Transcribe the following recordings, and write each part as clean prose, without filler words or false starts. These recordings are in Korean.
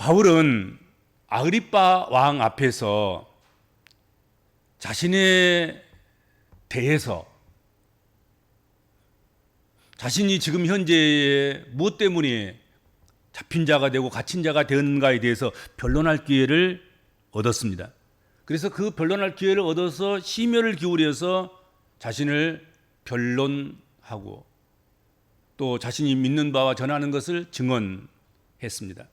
바울은 아그리빠 왕 앞에서 자신에 대해서 자신이 지금 현재의 무엇 때문에 잡힌 자가 되고 갇힌 자가 되는가에 대해서 변론할 기회를 얻었습니다. 그래서 그 변론할 기회를 얻어서 심혈을 기울여서 자신을 변론하고 또 자신이 믿는 바와 전하는 것을 증언했습니다.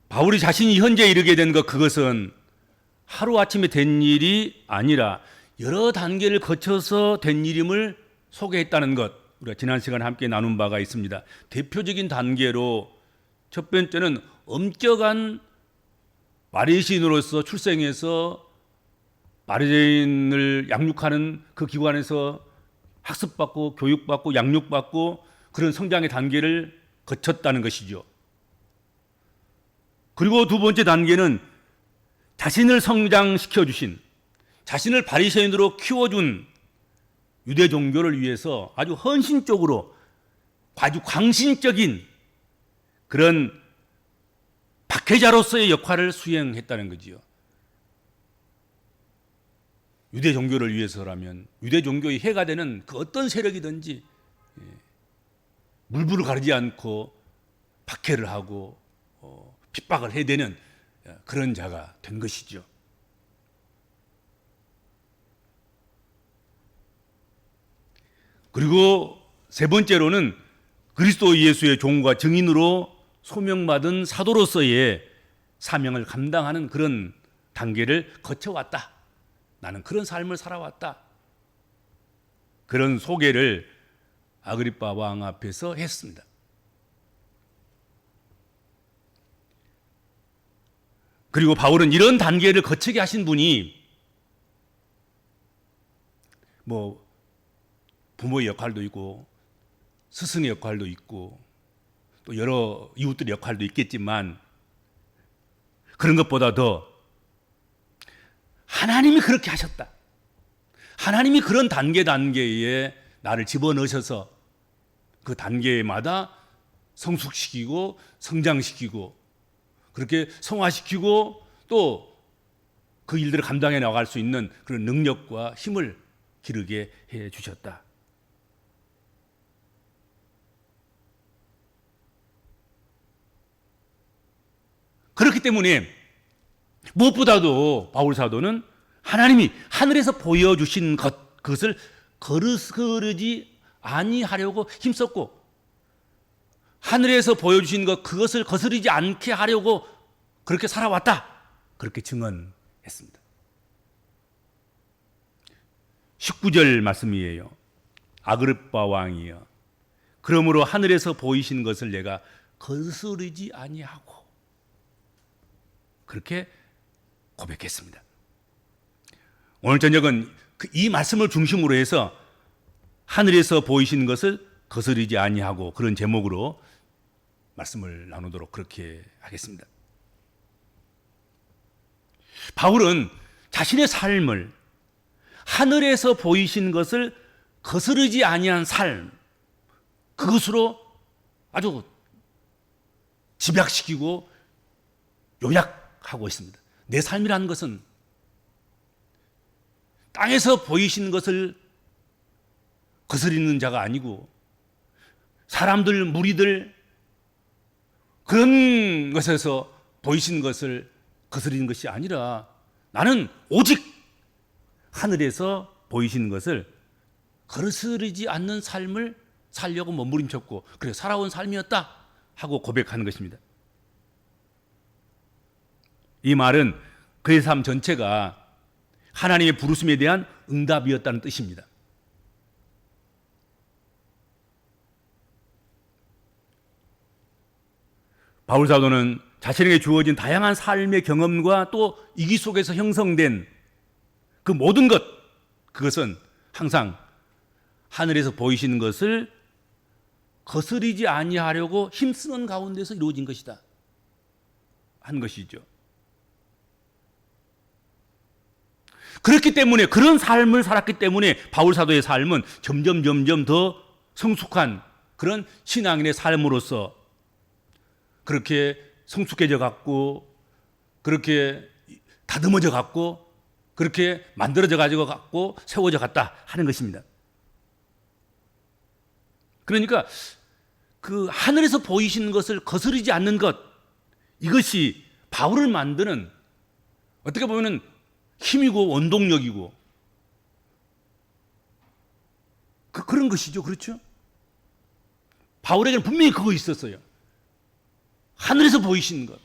바울이 자신이 현재 이르게 된 것, 그것은 하루아침에 된 일이 아니라 여러 단계를 거쳐서 된 일임을 소개했다는 것, 우리가 지난 시간에 함께 나눈 바가 있습니다. 대표적인 단계로 첫 번째는 엄격한 바리새인으로서 출생해서 바리새인을 양육하는 그 기관에서 학습받고 교육받고 양육받고 그런 성장의 단계를 거쳤다는 것이죠. 그리고 두 번째 단계는 자신을 성장시켜 주신, 자신을 바리새인으로 키워준 유대 종교를 위해서 아주 헌신적으로 아주 광신적인 그런 박해자로서의 역할을 수행했다는 거지요. 유대 종교를 위해서라면 유대 종교의 해가 되는 그 어떤 세력이든지 물불을 가리지 않고 박해를 하고 핍박을 해대는 그런 자가 된 것이죠. 그리고 세 번째로는 그리스도 예수의 종과 증인으로 소명받은 사도로서의 사명을 감당하는 그런 단계를 거쳐왔다. 나는 그런 삶을 살아왔다. 그런 소개를 아그리빠 왕 앞에서 했습니다. 그리고 바울은 이런 단계를 거치게 하신 분이 부모의 역할도 있고 스승의 역할도 있고 또 여러 이웃들의 역할도 있겠지만 그런 것보다 더 하나님이 그렇게 하셨다. 하나님이 그런 단계에 나를 집어넣으셔서 그 단계마다 성숙시키고 성장시키고 그렇게 성화시키고 또 그 일들을 감당해 나갈 수 있는 그런 능력과 힘을 기르게 해 주셨다. 그렇기 때문에 무엇보다도 바울 사도는 하나님이 하늘에서 보여주신 그것을 거스르지 아니하려고 힘썼고 하늘에서 보여주신 그것을 거스르지 않게 하려고 그렇게 살아왔다. 그렇게 증언했습니다. 19절 말씀이에요. 아그리빠 왕이여, 그러므로 하늘에서 보이신 것을 내가 거스르지 아니하고, 그렇게 고백했습니다. 오늘 저녁은 이 말씀을 중심으로 해서 하늘에서 보이신 것을 거스르지 아니하고 그런 제목으로 말씀을 나누도록 그렇게 하겠습니다. 바울은 자신의 삶을 하늘에서 보이신 것을 거스르지 아니한 삶, 그것으로 아주 집약시키고 요약하고 있습니다. 내 삶이라는 것은 땅에서 보이신 것을 거스리는 자가 아니고 사람들, 무리들 그런 것에서 보이신 것을 거스리는 것이 아니라 나는 오직 하늘에서 보이시는 것을 거스르지 않는 삶을 살려고 몸부림쳤고 그래 살아온 삶이었다 하고 고백하는 것입니다. 이 말은 그의 삶 전체가 하나님의 부르심에 대한 응답이었다는 뜻입니다. 바울 사도는 자신에게 주어진 다양한 삶의 경험과 또 이기 속에서 형성된 그 모든 것, 그것은 항상 하늘에서 보이시는 것을 거스리지 아니하려고 힘쓰는 가운데서 이루어진 것이다 한 것이죠. 그렇기 때문에 그런 삶을 살았기 때문에 바울 사도의 삶은 점점 더 성숙한 그런 신앙인의 삶으로서 그렇게 성숙해져 갖고 그렇게 다듬어져 갖고 그렇게 만들어져 가지고 갖고 세워져 갔다 하는 것입니다. 그러니까 그 하늘에서 보이시는 것을 거스르지 않는 것, 이것이 바울을 만드는 어떻게 보면 힘이고 원동력이고 그런 것이죠. 그렇죠? 바울에게는 분명히 그거 있었어요. 하늘에서 보이시는 것.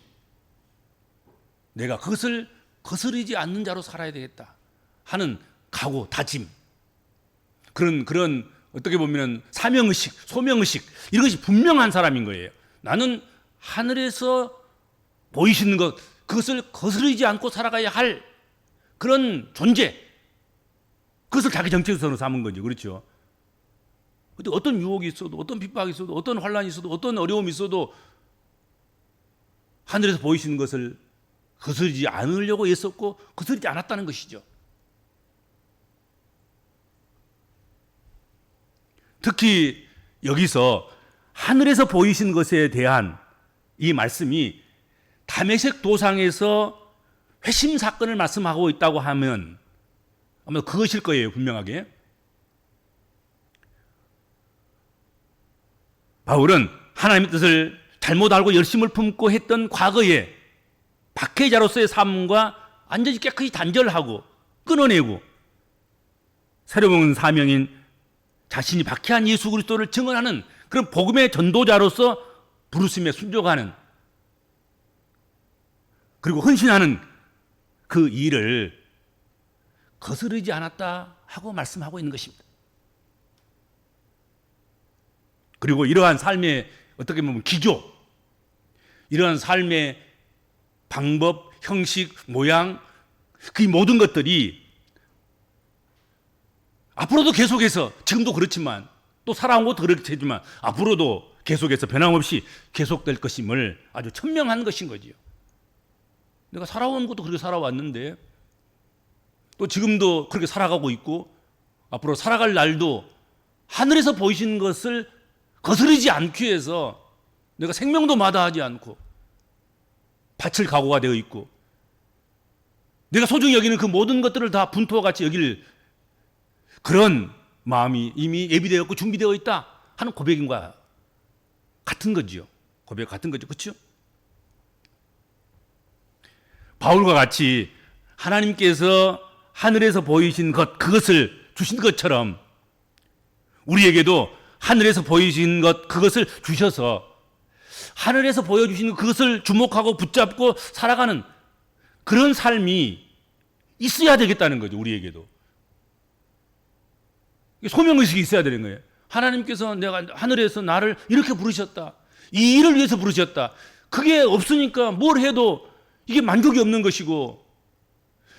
내가 그것을 거스르지 않는 자로 살아야 되겠다 하는 각오, 다짐. 그런 어떻게 보면 사명의식, 소명의식, 이런 것이 분명한 사람인 거예요. 나는 하늘에서 보이시는 것, 그것을 거스르지 않고 살아가야 할 그런 존재, 그것을 자기 정체성으로 삼은 거죠. 그렇죠? 어떤 유혹이 있어도, 어떤 핍박이 있어도, 어떤 환란이 있어도, 어떤 어려움이 있어도 하늘에서 보이시는 것을 거스르지 않으려고 애썼고 거스르지 않았다는 것이죠. 특히 여기서 하늘에서 보이신 것에 대한 이 말씀이 다메섹 도상에서 회심 사건을 말씀하고 있다고 하면 아마 그것일 거예요. 분명하게. 바울은 하나님의 뜻을 잘못 알고 열심을 품고 했던 과거에 박해자로서의 삶과 완전히 깨끗이 단절하고 끊어내고 새로운 사명인 자신이 박해한 예수 그리스도를 증언하는 그런 복음의 전도자로서 부르심에 순종하는 그리고 헌신하는 그 일을 거스르지 않았다 하고 말씀하고 있는 것입니다. 그리고 이러한 삶의 어떻게 보면 기조, 이러한 삶의 방법, 형식, 모양, 그 모든 것들이 앞으로도 계속해서, 지금도 그렇지만 또 살아온 것도 그렇겠지만 앞으로도 계속해서 변함없이 계속될 것임을 아주 천명한 것인 거지요. 내가 살아온 것도 그렇게 살아왔는데 또 지금도 그렇게 살아가고 있고 앞으로 살아갈 날도 하늘에서 보이시는 것을 거스르지 않기 위해서 내가 생명도 마다하지 않고 바칠 각오가 되어 있고 내가 소중히 여기는 그 모든 것들을 다 분토와 같이 여길 그런 마음이 이미 예비되었고 준비되어 있다 하는 고백인과 같은 거지요. 고백 같은 거죠. 그렇죠? 바울과 같이 하나님께서 하늘에서 보이신 것, 그것을 주신 것처럼 우리에게도 하늘에서 보이신 것, 그것을 주셔서 하늘에서 보여주시는 그것을 주목하고 붙잡고 살아가는 그런 삶이 있어야 되겠다는 거죠. 우리에게도. 소명의식이 있어야 되는 거예요. 하나님께서 내가 하늘에서 나를 이렇게 부르셨다. 이 일을 위해서 부르셨다. 그게 없으니까 뭘 해도 이게 만족이 없는 것이고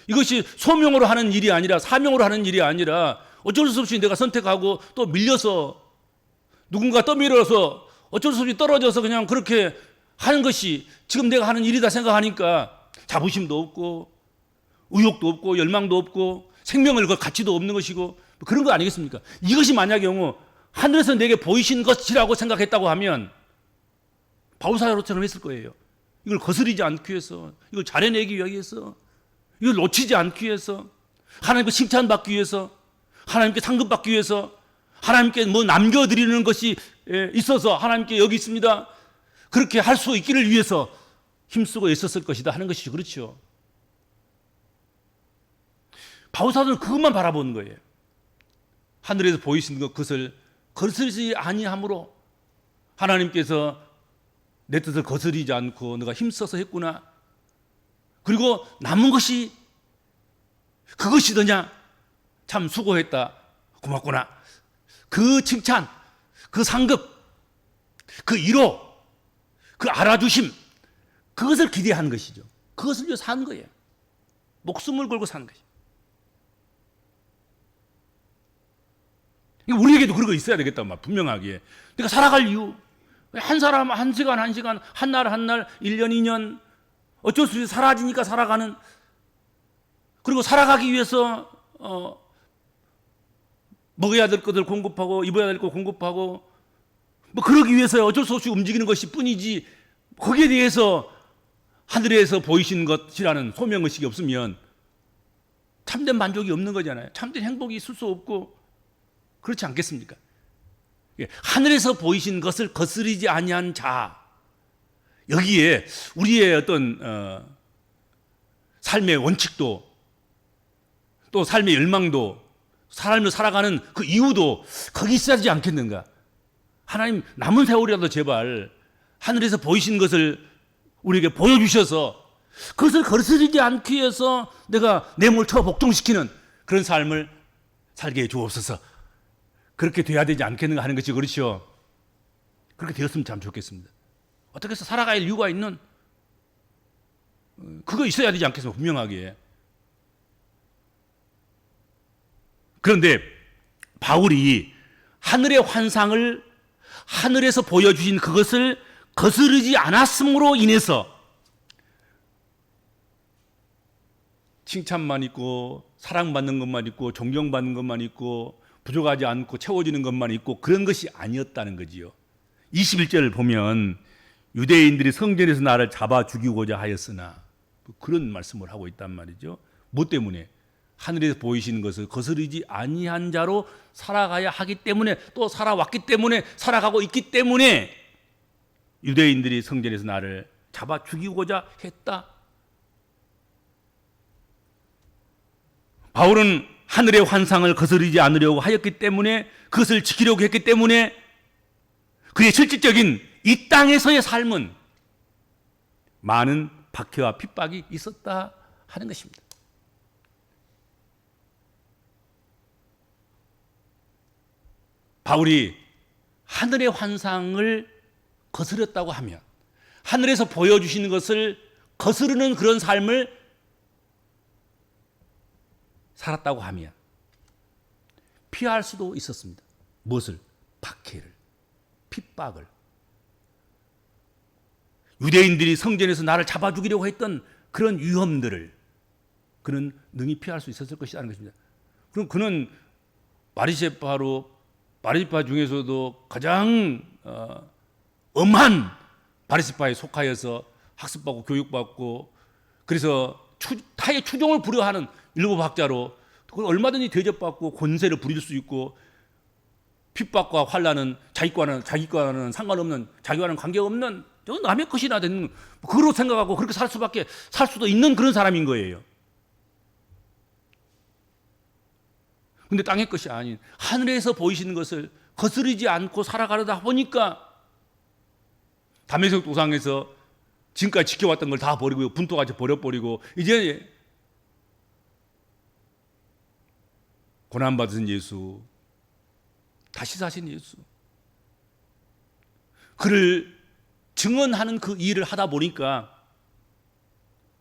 이것이 소명으로 하는 일이 아니라 사명으로 하는 일이 아니라 어쩔 수 없이 내가 선택하고 또 밀려서 누군가 떠밀어서 어쩔 수 없이 떨어져서 그냥 그렇게 하는 것이 지금 내가 하는 일이다 생각하니까 자부심도 없고 의욕도 없고 열망도 없고 생명을 걸 가치도 없는 것이고 그런 거 아니겠습니까? 이것이 만약 경우 하늘에서 내게 보이신 것이라고 생각했다고 하면 바울 사도처럼 했을 거예요. 이걸 거스르지 않기 위해서, 이걸 잘해내기 위해서, 이걸 놓치지 않기 위해서, 하나님께 칭찬받기 위해서, 하나님께 상급받기 위해서, 하나님께 뭐 남겨드리는 것이 있어서 하나님께 여기 있습니다. 그렇게 할 수 있기를 위해서 힘쓰고 애썼을 것이다 하는 것이죠. 그렇죠? 바울 사도는 그것만 바라보는 거예요. 하늘에서 보이시는 것, 그것을 거스르지 아니함으로 하나님께서 내 뜻을 거스르지 않고 내가 힘써서 했구나. 그리고 남은 것이 그것이더냐? 참 수고했다. 고맙구나. 그 칭찬, 그 상급, 그 위로, 그 알아주심, 그것을 기대하는 것이죠. 그것을 위해서 사는 거예요. 목숨을 걸고 사는 것이죠. 우리에게도 그런 거 있어야 되겠다, 분명하게. 내가 살아갈 이유. 한 사람, 한 시간, 한 시간, 한 날, 한 날, 1년, 2년. 어쩔 수 없이 사라지니까 살아가는. 그리고 살아가기 위해서, 먹어야 될 것들 공급하고, 입어야 될 것 공급하고, 뭐, 그러기 위해서 어쩔 수 없이 움직이는 것이 뿐이지, 거기에 대해서 하늘에서 보이신 것이라는 소명의식이 없으면 참된 만족이 없는 거잖아요. 참된 행복이 있을 수 없고 그렇지 않겠습니까? 하늘에서 보이신 것을 거스르지 아니한 자, 여기에 우리의 어떤 삶의 원칙도 또 삶의 열망도 삶을 살아가는 그 이유도 거기 있어야 하지 않겠는가? 하나님 남은 세월이라도 제발 하늘에서 보이신 것을 우리에게 보여주셔서 그것을 거스르지 않기 위해서 내가 내 몸을 복종시키는 그런 삶을 살게 해 주옵소서. 그렇게 돼야 되지 않겠는가 하는 것이 그렇죠. 그렇게 되었으면 참 좋겠습니다. 어떻게 해서 살아갈 이유가 있는 그거 있어야 되지 않겠습니까? 분명하게. 그런데 바울이 하늘의 환상을 하늘에서 보여주신 그것을 거스르지 않았음으로 인해서 칭찬만 있고 사랑받는 것만 있고 존경받는 것만 있고 부족하지 않고 채워지는 것만 있고 그런 것이 아니었다는 거지요. 21절을 보면 유대인들이 성전에서 나를 잡아 죽이고자 하였으나 그런 말씀을 하고 있단 말이죠. 뭐 때문에? 하늘에서 보이시는 것을 거스르지 아니한 자로 살아가야 하기 때문에 또 살아왔기 때문에 살아가고 있기 때문에 유대인들이 성전에서 나를 잡아 죽이고자 했다. 바울은 하늘의 환상을 거스르지 않으려고 하였기 때문에 그것을 지키려고 했기 때문에 그의 실질적인 이 땅에서의 삶은 많은 박해와 핍박이 있었다 하는 것입니다. 바울이 하늘의 환상을 거스렸다고 하면 하늘에서 보여주시는 것을 거스르는 그런 삶을 살았다고 하면 피할 수도 있었습니다. 무엇을? 박해를, 핍박을. 유대인들이 성전에서 나를 잡아 죽이려고 했던 그런 위험들을 그는 능히 피할 수 있었을 것이라는 것입니다. 그럼 그는 바리새파 중에서도 가장 엄한 바리새파에 속하여서 학습받고 교육받고 그래서 타의 추종을 불허하는 일곱 학자로 그걸 얼마든지 대접받고 권세를 부릴 수 있고 핍박과 환난은 자기과는 상관없는 자기와는 관계없는 남의 것이나 되는 그로 생각하고 그렇게 살 수도 있는 그런 사람인 거예요. 근데 땅의 것이 아닌 하늘에서 보이시는 것을 거스르지 않고 살아가려다 보니까 다메섹 도상에서 지금까지 지켜왔던 걸 다 버리고 분토같이 버려버리고 이제 고난받으신 예수, 다시 사신 예수, 그를 증언하는 그 일을 하다 보니까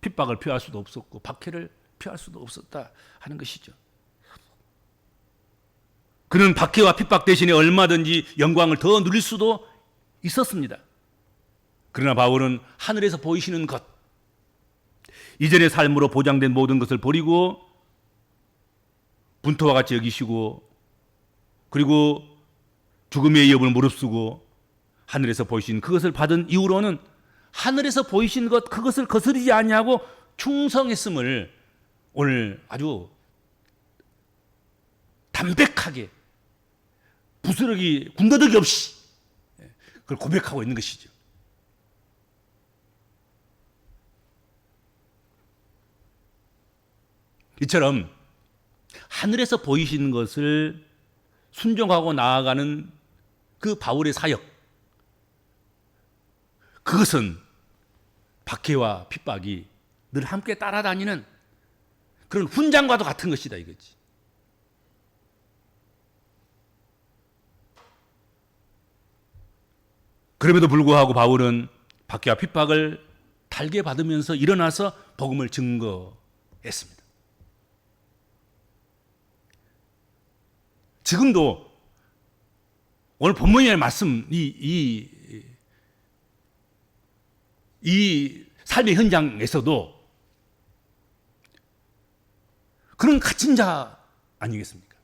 핍박을 피할 수도 없었고 박해를 피할 수도 없었다 하는 것이죠. 그는 박해와 핍박 대신에 얼마든지 영광을 더 누릴 수도 있었습니다. 그러나 바울은 하늘에서 보이시는 것, 이전의 삶으로 보장된 모든 것을 버리고 분토와 같이 여기시고 그리고 죽음의 위협을 무릅쓰고 하늘에서 보이신 그것을 받은 이후로는 하늘에서 보이신 것 그것을 거스르지 아니하고 충성했음을 오늘 아주 담백하게 부스러기 군더더기 없이 그걸 고백하고 있는 것이죠. 이처럼 하늘에서 보이시는 것을 순종하고 나아가는 그 바울의 사역, 그것은 박해와 핍박이 늘 함께 따라다니는 그런 훈장과도 같은 것이다 이거지. 그럼에도 불구하고 바울은 박해와 핍박을 달게 받으면서 일어나서 복음을 증거했습니다. 지금도 오늘 본문의 말씀 이 삶의 현장에서도 그런 갇힌 자 아니겠습니까?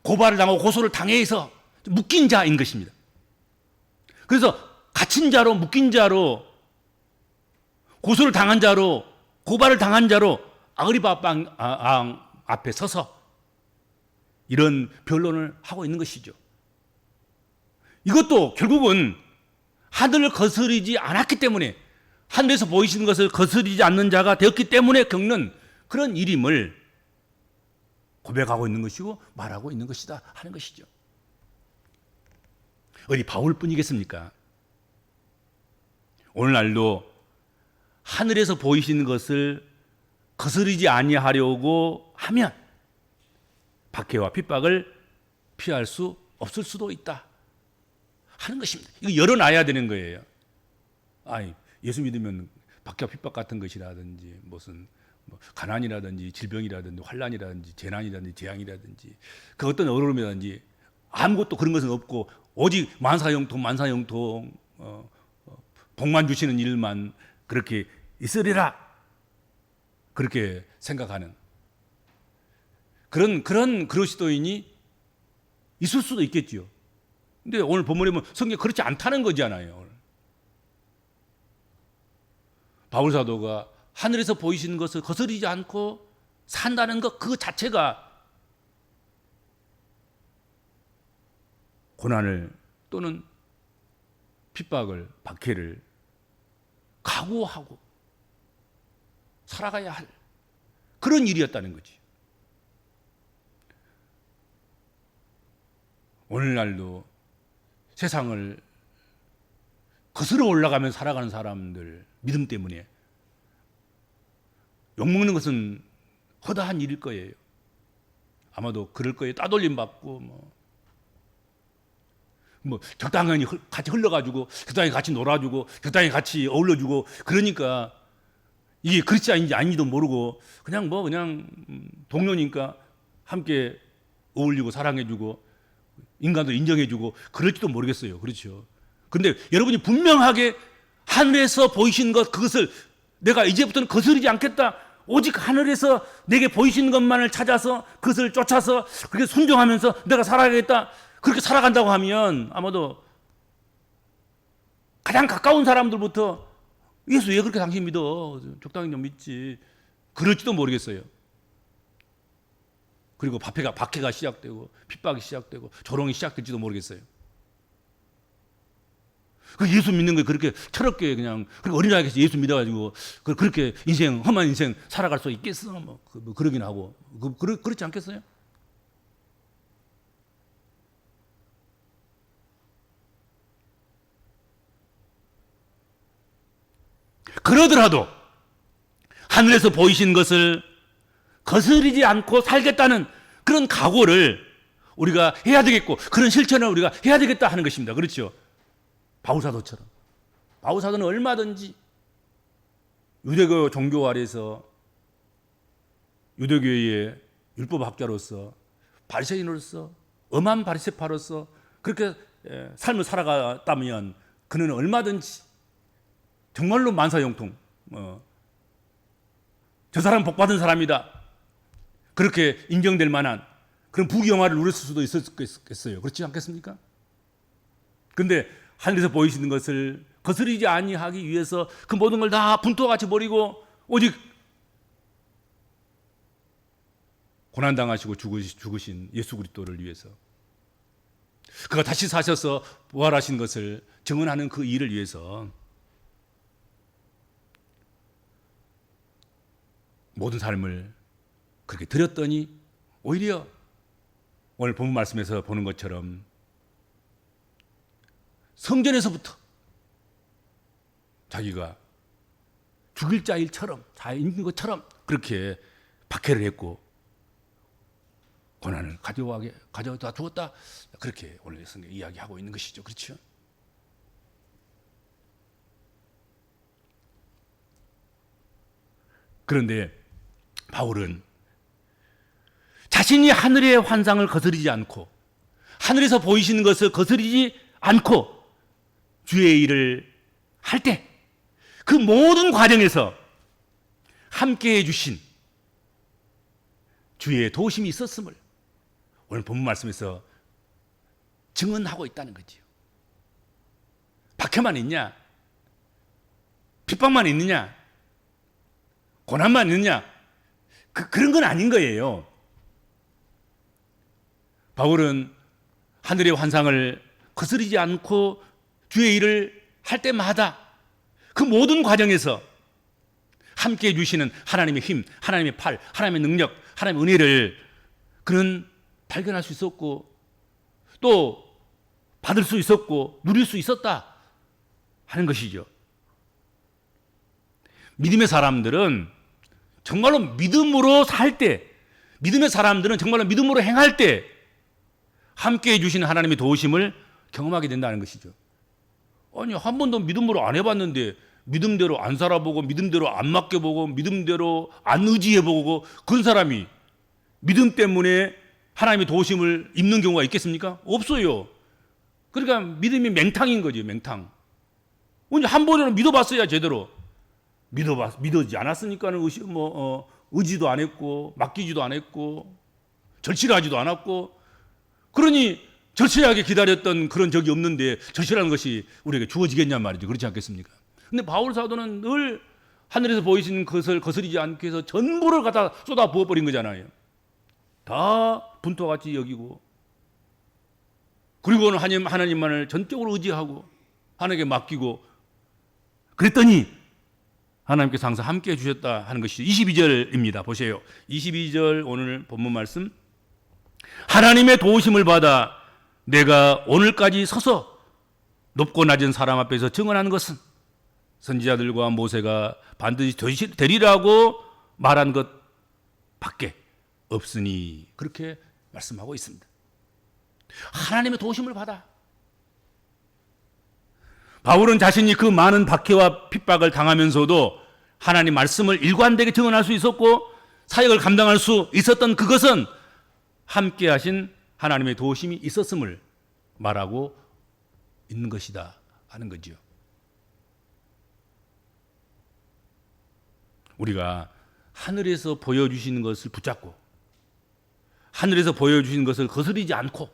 고발을 당하고 고소를 당해서 묶인 자인 것입니다. 그래서 갇힌 자로, 묶인 자로, 고소를 당한 자로, 고발을 당한 자로 아그리파 왕 앞에 서서 이런 변론을 하고 있는 것이죠. 이것도 결국은 하늘을 거스르지 않았기 때문에, 하늘에서 보이시는 것을 거스르지 않는 자가 되었기 때문에 겪는 그런 일임을 고백하고 있는 것이고 말하고 있는 것이다 하는 것이죠. 어디 바울뿐이겠습니까? 오늘날도 하늘에서 보이시는 것을 거스르지 아니하려고 하면 박해와 핍박을 피할 수 없을 수도 있다 하는 것입니다. 이거 열어놔야 되는 거예요. 예수 믿으면 박해와 핍박 같은 것이라든지 무슨 가난이라든지 질병이라든지 환난이라든지 재난이라든지 재앙이라든지 그 어떤 어려움이라든지 아무것도 그런 것은 없고 오직 만사형통 복만 주시는 일만 그렇게 있으리라, 그렇게 생각하는 그런 그리스도인이 있을 수도 있겠지요. 근데 오늘 본문에 보면 성경이 그렇지 않다는 거잖아요. 바울 사도가 하늘에서 보이시는 것을 거스르지 않고 산다는 것 그 자체가 고난을 또는 핍박을, 박해를 각오하고 살아가야 할 그런 일이었다는 거지. 오늘날도 세상을 거스러 올라가면서 살아가는 사람들 믿음 때문에 욕먹는 것은 허다한 일일 거예요. 아마도 그럴 거예요. 따돌림 받고 적당히 같이 흘러가지고 적당히 같이 놀아주고 적당히 같이 어울려주고, 그러니까 이게 그렇지 아닌지도 모르고 그냥 동료니까 함께 어울리고 사랑해주고 인간도 인정해주고 그럴지도 모르겠어요. 그렇죠. 그런데 여러분이 분명하게 하늘에서 보이신 것, 그것을 내가 이제부터는 거스르지 않겠다, 오직 하늘에서 내게 보이시는 것만을 찾아서 그것을 쫓아서 그렇게 순종하면서 내가 살아가겠다, 그렇게 살아간다고 하면 아마도 가장 가까운 사람들부터 예수 왜 그렇게 당신 믿어? 적당히 좀 믿지. 그럴지도 모르겠어요. 그리고 박해가 시작되고 핍박이 시작되고 조롱이 시작될지도 모르겠어요. 예수 믿는 거 그렇게 철없게 그냥 어린아이가 예수 믿어가지고 그렇게 험한 인생 살아갈 수 있겠어? 그러긴 하고 그렇지 않겠어요? 그러더라도 하늘에서 보이신 것을 거스르지 않고 살겠다는 그런 각오를 우리가 해야 되겠고, 그런 실천을 우리가 해야 되겠다 하는 것입니다. 그렇죠? 바울사도처럼. 바울사도는 얼마든지 유대교 종교 아래서 유대교의 율법학자로서 바리새인으로서 엄한 바리새파로서 그렇게 삶을 살아갔다면 그는 얼마든지 정말로 만사형통, 저 사람 복받은 사람이다, 그렇게 인정될 만한 그런 부귀영화를 누렸을 수도 있었겠어요. 그렇지 않겠습니까? 그런데 하늘에서 보이시는 것을 거스르지 아니하기 위해서 그 모든 걸 다 분토같이 버리고 오직 고난당하시고 죽으신 예수 그리스도를 위해서, 그가 다시 사셔서 부활하신 것을 증언하는 그 일을 위해서 모든 삶을 그렇게 드렸더니 오히려 오늘 본문 말씀에서 보는 것처럼 성전에서부터 자기가 죽일 자일처럼, 자인 것처럼 그렇게 박해를 했고 고난을 가져다 두었다, 그렇게 오늘 성경 이야기하고 있는 것이죠. 그렇죠? 그런데 바울은 자신이 하늘의 환상을 거스르지 않고 하늘에서 보이시는 것을 거스르지 않고 주의 일을 할 때 그 모든 과정에서 함께해 주신 주의 도우심이 있었음을 오늘 본문 말씀에서 증언하고 있다는 거지요. 박해만 있냐? 핍박만 있느냐? 고난만 있느냐? 그런 건 아닌 거예요. 바울은 하늘의 환상을 거스르지 않고 주의 일을 할 때마다 그 모든 과정에서 함께해 주시는 하나님의 힘, 하나님의 팔, 하나님의 능력, 하나님의 은혜를 그는 발견할 수 있었고 또 받을 수 있었고 누릴 수 있었다 하는 것이죠. 믿음의 사람들은 정말로 믿음으로 살 때, 믿음의 사람들은 정말로 믿음으로 행할 때 함께해 주시는 하나님의 도우심을 경험하게 된다는 것이죠. 아니, 한 번도 믿음으로 안 해봤는데 믿음대로 안 살아보고 믿음대로 안 맡겨보고 믿음대로 안 의지해보고 그런 사람이 믿음 때문에 하나님의 도우심을 입는 경우가 있겠습니까? 없어요. 그러니까 믿음이 맹탕인 거죠. 맹탕. 언제 한 번은 믿어봤어야 제대로. 믿어지 않았으니까는 의지도 안 했고 맡기지도 안 했고 절실하지도 않았고 그러니 절실하게 기다렸던 그런 적이 없는데 절실한 것이 우리에게 주어지겠냔 말이죠. 그렇지 않겠습니까? 근데 바울 사도는 늘 하늘에서 보이시는 것을 거스르지 않게 해서 전부를 갖다 쏟아 부어버린 거잖아요. 다 분토같이 여기고 그리고는 하나님만을 전적으로 의지하고 하나님께 맡기고 그랬더니 하나님께서 항상 함께 해주셨다 하는 것이 22절입니다. 보세요. 22절 오늘 본문 말씀. 하나님의 도우심을 받아 내가 오늘까지 서서 높고 낮은 사람 앞에서 증언하는 것은 선지자들과 모세가 반드시 되리라고 말한 것 밖에 없으니 그렇게 말씀하고 있습니다. 하나님의 도우심을 받아. 바울은 자신이 그 많은 박해와 핍박을 당하면서도 하나님 말씀을 일관되게 증언할 수 있었고 사역을 감당할 수 있었던 그것은 함께 하신 하나님의 도우심이 있었음을 말하고 있는 것이다 하는 거죠. 우리가 하늘에서 보여주시는 것을 붙잡고 하늘에서 보여주시는 것을 거스르지 않고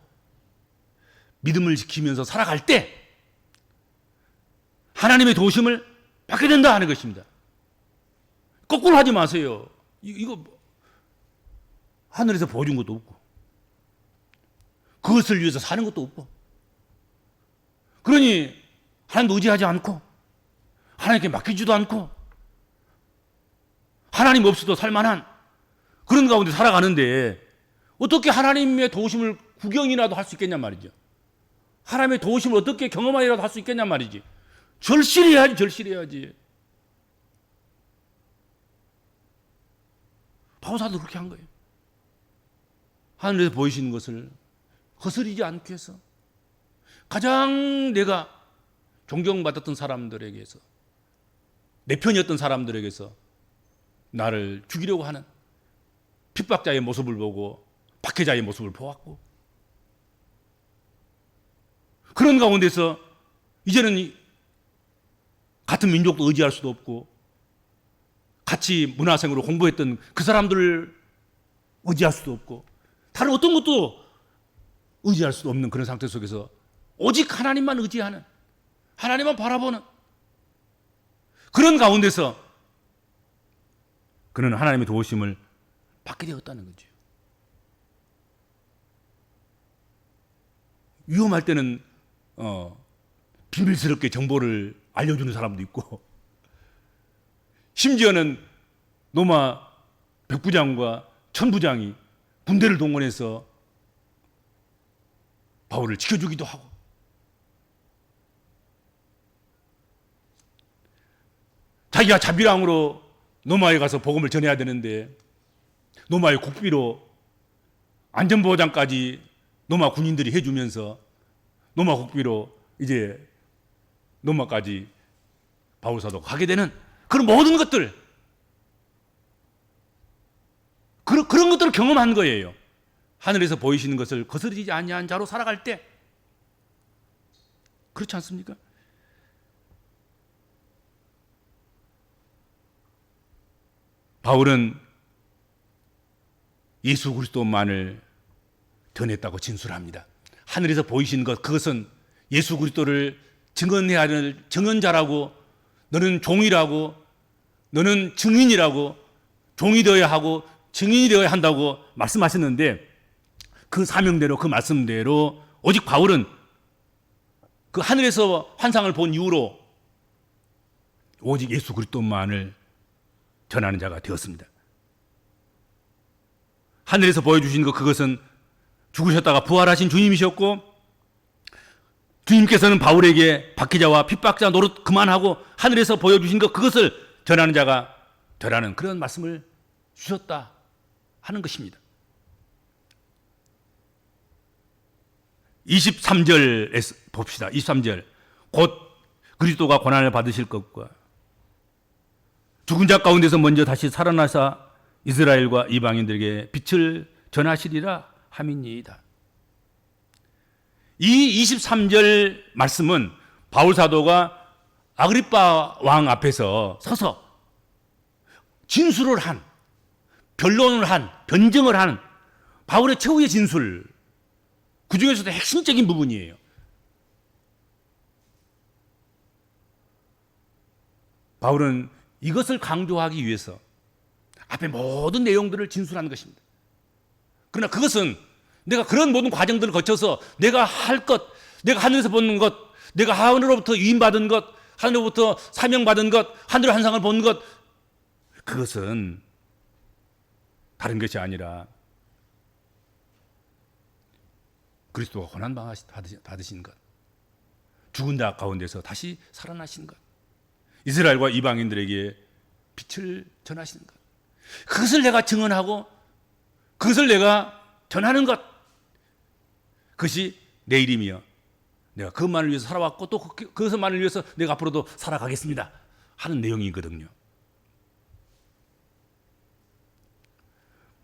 믿음을 지키면서 살아갈 때 하나님의 도우심을 받게 된다 하는 것입니다. 거꾸로 하지 마세요. 이거 하늘에서 보여준 것도 없고 그것을 위해서 사는 것도 없고 그러니 하나님도 의지하지 않고 하나님께 맡기지도 않고 하나님 없이도 살만한 그런 가운데 살아가는데 어떻게 하나님의 도우심을 구경이라도 할 수 있겠냔 말이죠. 하나님의 도우심을 어떻게 경험하리라도 할 수 있겠냔 말이지. 절실해야지. 바울사도 그렇게 한 거예요. 하늘에서 보이시는 것을 거스르지 않게 해서 가장 내가 존경받았던 사람들에게서 내 편이었던 사람들에게서 나를 죽이려고 하는 핍박자의 모습을 보고 박해자의 모습을 보았고 그런 가운데서 이제는 같은 민족도 의지할 수도 없고 같이 문화생으로 공부했던 그 사람들을 의지할 수도 없고 다른 어떤 것도 의지할 수도 없는 그런 상태 속에서 오직 하나님만 의지하는 하나님만 바라보는 그런 가운데서 그는 하나님의 도우심을 받게 되었다는 거죠. 위험할 때는 비밀스럽게 정보를 알려주는 사람도 있고 심지어는 노마 백부장과 천부장이 군대를 동원해서 바울을 지켜주기도 하고 자기가 자비랑으로 노마에 가서 복음을 전해야 되는데 노마의 국비로 안전보장까지 노마 군인들이 해주면서 노마 국비로 이제 노마까지 바울사도가 가게 되는 그런 모든 것들 그런 것들을 경험한 거예요. 하늘에서 보이시는 것을 거스르지 아니한 자로 살아갈 때 그렇지 않습니까? 바울은 예수 그리스도만을 전했다고 진술합니다. 하늘에서 보이시는 것 그것은 예수 그리스도를 증언해야 할 증언자라고, 너는 종이라고, 너는 증인이라고, 종이 되어야 하고 증인이 되어야 한다고 말씀하셨는데, 그 사명대로, 그 말씀대로 오직 바울은 그 하늘에서 환상을 본 이후로 오직 예수 그리스도만을 전하는 자가 되었습니다. 하늘에서 보여주신 것, 그것은 죽으셨다가 부활하신 주님이셨고, 주님께서는 바울에게 박해자와 핍박자 노릇 그만하고 하늘에서 보여주신 것, 그것을 전하는 자가 되라는 그런 말씀을 주셨다 하는 것입니다. 23절 봅시다. 23절. 곧 그리스도가 고난을 받으실 것과 죽은 자 가운데서 먼저 다시 살아나사 이스라엘과 이방인들에게 빛을 전하시리라 함이니이다. 이 23절 말씀은 바울 사도가 아그리빠 왕 앞에서 서서 진술을 한, 변론을 한, 변증을 한 바울의 최후의 진술, 그 중에서도 핵심적인 부분이에요. 바울은 이것을 강조하기 위해서 앞에 모든 내용들을 진술하는 것입니다. 그러나 그것은 내가 그런 모든 과정들을 거쳐서 내가 할 것, 내가 하늘에서 보는 것, 내가 하늘로부터 위임받은 것, 하늘로부터 사명받은 것, 하늘의 환상을 본 것, 그것은 다른 것이 아니라 그리스도가 고난 받으신 것, 죽은 자 가운데서 다시 살아나신 것, 이스라엘과 이방인들에게 빛을 전하시는 것, 그것을 내가 증언하고 그것을 내가 전하는 것, 그것이 내 일이며 내가 그것만을 위해서 살아왔고 또 그것만을 위해서 내가 앞으로도 살아가겠습니다 하는 내용이거든요.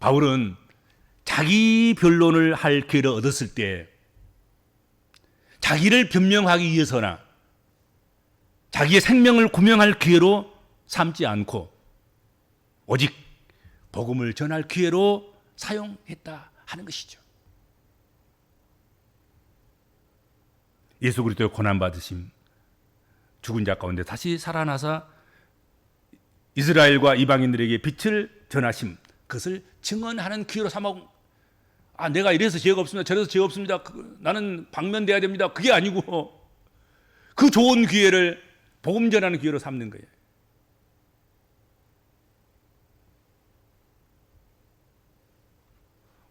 바울은 자기 변론을 할 기회를 얻었을 때 자기를 변명하기 위해서나 자기의 생명을 구명할 기회로 삼지 않고 오직 복음을 전할 기회로 사용했다 하는 것이죠. 예수 그리스도의 고난받으심, 죽은 자 가운데 다시 살아나사 이스라엘과 이방인들에게 빛을 전하심, 그것을 증언하는 기회로 삼아. 내가 이래서 죄가 없습니다, 저래서 죄가 없습니다, 나는 방면돼야 됩니다, 그게 아니고 그 좋은 기회를 복음 전하는 기회로 삼는 거예요.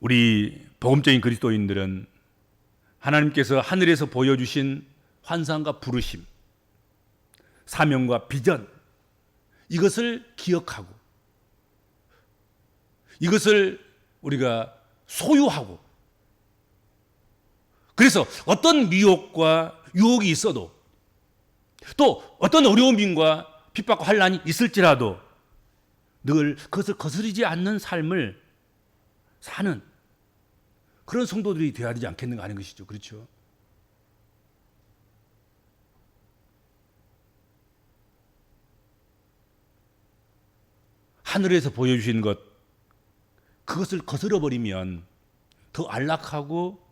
우리 복음적인 그리스도인들은 하나님께서 하늘에서 보여주신 환상과 부르심, 사명과 비전, 이것을 기억하고 이것을 우리가 소유하고, 그래서 어떤 미혹과 유혹이 있어도 또 어떤 어려움과 핍박과 환난이 있을지라도 늘 그것을 거스르지 않는 삶을 사는 그런 성도들이 되어야 되지 않겠는가 하는 것이죠. 그렇죠? 하늘에서 보여주신 것, 그것을 거스러버리면 더 안락하고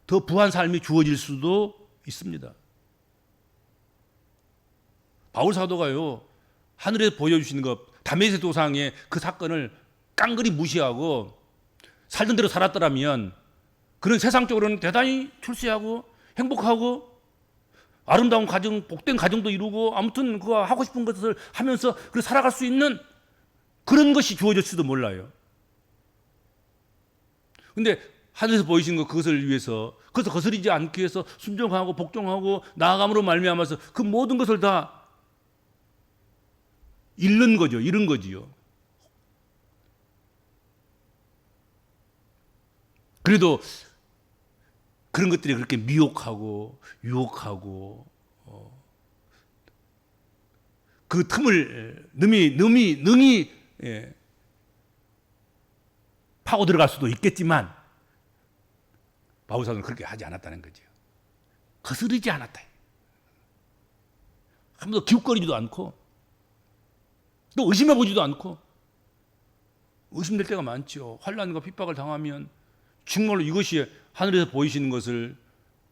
더 부한 삶이 주어질 수도 있습니다. 바울 사도가요, 하늘에서 보여주시는 것, 다메섹 도상의 그 사건을 깡그리 무시하고 살던 대로 살았더라면 그는 세상적으로는 대단히 출세하고 행복하고 아름다운 가정, 복된 가정도 이루고 아무튼 그가 하고 싶은 것을 하면서 살아갈 수 있는 그런 것이 주어졌을지도 몰라요. 근데 하늘에서 보이신 것, 그것을 위해서, 그것을 거스르지 않기 위해서 순종하고 복종하고 나아감으로 말미암아서 그 모든 것을 다 잃는 거죠. 잃은 거지요. 그래도 그런 것들이 그렇게 미혹하고 유혹하고 그 틈을 능히 파고 들어갈 수도 있겠지만 바울 사도는 그렇게 하지 않았다는 거죠. 거스르지 않았다. 한 번도 기웃거리지도 않고 또 의심해보지도 않고. 의심될 때가 많죠. 환난과 핍박을 당하면 정말로 이것이 하늘에서 보이시는 것을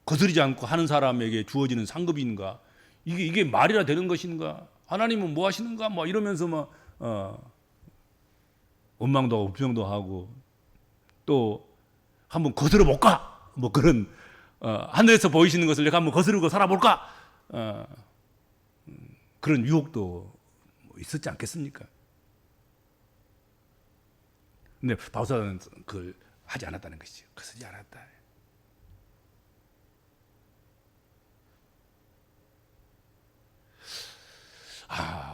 거스르지 않고 하는 사람에게 주어지는 상급인가? 이게 말이라 되는 것인가? 하나님은 뭐 하시는가? 뭐 이러면서 막 원망도 하고 불평도 하고 또 한번 거스러 볼까? 뭐 그런 하늘에서 보이시는 것을 내가 한번 거스르고 살아볼까? 그런 유혹도 있었지 않겠습니까? 근데 바울사도는 그걸 하지 않았다는 것이죠. 거스르지 않았다.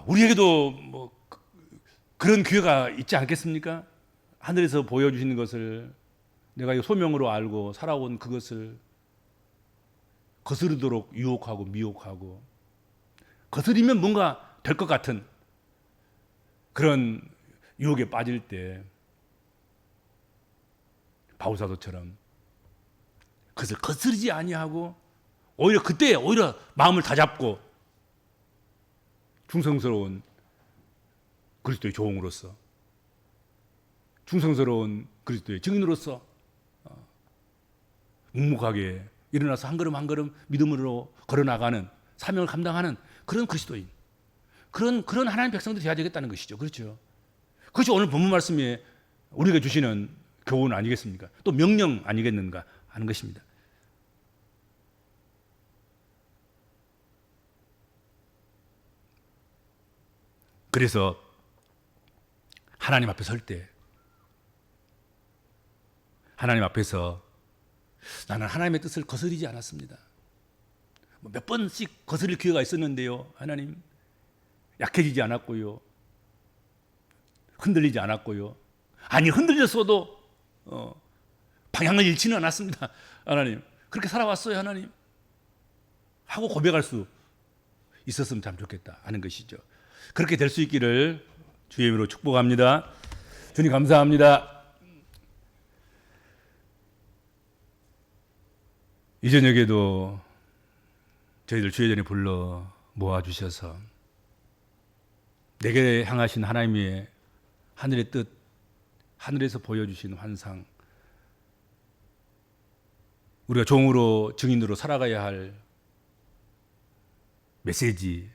우리에게도 뭐 그런 기회가 있지 않겠습니까? 하늘에서 보여주시는 것을 내가 이 소명으로 알고 살아온 그것을 거스르도록 유혹하고 미혹하고 거스리면 뭔가 될 것 같은 그런 유혹에 빠질 때 바울사도처럼 그것을 거스르지 아니하고 오히려 그때 마음을 다잡고 충성스러운 그리스도의 조응으로서 충성스러운 그리스도의 증인으로서 묵묵하게 일어나서 한 걸음 한 걸음 믿음으로 걸어나가는 사명을 감당하는 그런 그리스도인, 그런 하나님 백성들이 되어야 되겠다는 것이죠. 그렇죠? 그것이 오늘 본문 말씀에 우리가 주시는 교훈 아니겠습니까? 또 명령 아니겠는가 하는 것입니다. 그래서 하나님 앞에 설 때 하나님 앞에서 나는 하나님의 뜻을 거스르지 않았습니다. 몇 번씩 거스릴 기회가 있었는데요. 하나님 약해지지 않았고요. 흔들리지 않았고요. 아니 흔들렸어도 방향을 잃지는 않았습니다. 하나님 그렇게 살아왔어요. 하나님 하고 고백할 수 있었으면 참 좋겠다 하는 것이죠. 그렇게 될 수 있기를 주의 이름으로 축복합니다. 주님 감사합니다. 이 저녁에도 저희들 주의 전에 불러 모아주셔서 내게 향하신 하나님의 하늘의 뜻, 하늘에서 보여주신 환상, 우리가 종으로 증인으로 살아가야 할 메시지,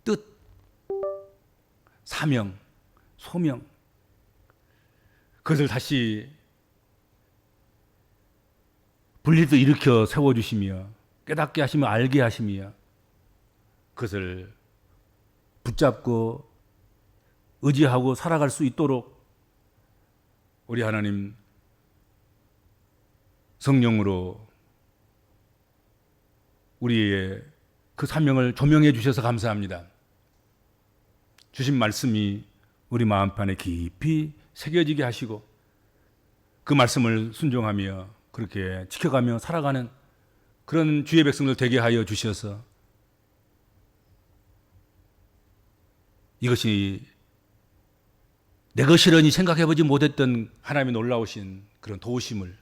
뜻, 사명, 소명, 그것을 다시 분리도 일으켜 세워주시며 깨닫게 하시며 알게 하시며 그것을 붙잡고 의지하고 살아갈 수 있도록 우리 하나님 성령으로 우리의 그 사명을 조명해 주셔서 감사합니다. 주신 말씀이 우리 마음판에 깊이 새겨지게 하시고 그 말씀을 순종하며 그렇게 지켜가며 살아가는 그런 주의 백성들 되게 하여 주셔서 이것이 내 것이라니 생각해보지 못했던 하나님의 놀라우신 그런 도우심을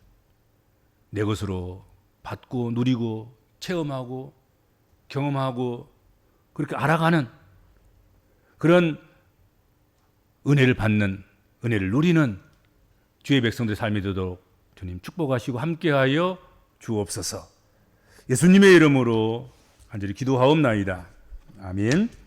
내 것으로 받고 누리고 체험하고 경험하고 그렇게 알아가는 그런 은혜를 받는, 은혜를 누리는 주의 백성들의 삶이 되도록 주님 축복하시고 함께하여 주옵소서. 예수님의 이름으로 간절히 기도하옵나이다. 아멘.